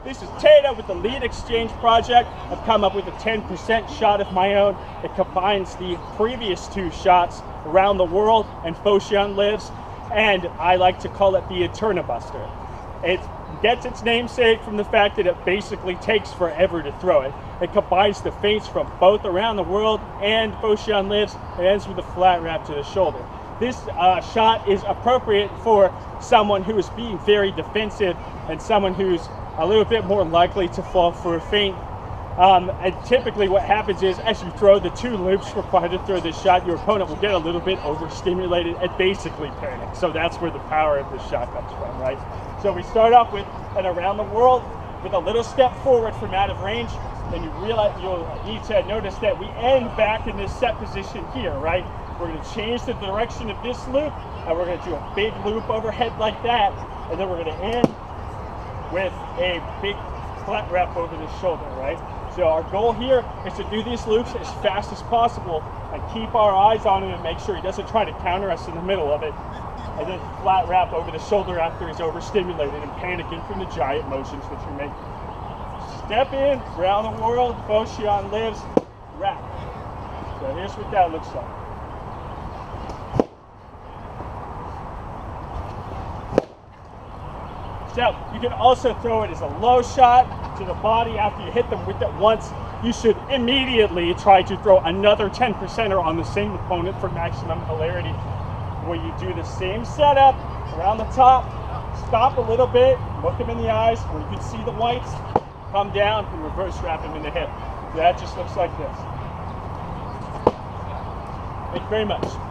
This is Tata with the Lead Exchange project. I've come up with a 10% shot of my own. It combines the previous two shots, Around the World and Foshan Lives, and I like to call it the Eterna-Buster. It gets its namesake from the fact that it basically takes forever to throw it. It combines the feints from both Around the World and Foshan Lives. It ends with a flat wrap to the shoulder. This shot is appropriate for someone who is being very defensive and someone who's a little bit more likely to fall for a feint. And typically what happens is, as you throw the two loops required to throw this shot, your opponent will get a little bit overstimulated and basically panic. So that's where the power of this shot comes from, right? So we start off with an Around the World with a little step forward from out of range. Then you realize you'll need to notice that we end back in this set position here, right? We're going to change the direction of this loop, and we're going to do a big loop overhead like that, and then we're going to end with a big flat wrap over the shoulder, right? So our goal here is to do these loops as fast as possible and keep our eyes on him and make sure he doesn't try to counter us in the middle of it, and then flat wrap over the shoulder after he's overstimulated and panicking from the giant motions that you're making. Step in, Around the World, Foshan Lives, wrap. So here's what that looks like. So you can also throw it as a low shot to the body after you hit them with it once. You should immediately try to throw another 10%er on the same opponent for maximum hilarity, where you do the same setup around the top, stop a little bit, look him in the eyes where you can see the whites, come down and reverse wrap him in the hip. That just looks like this. Thank you very much.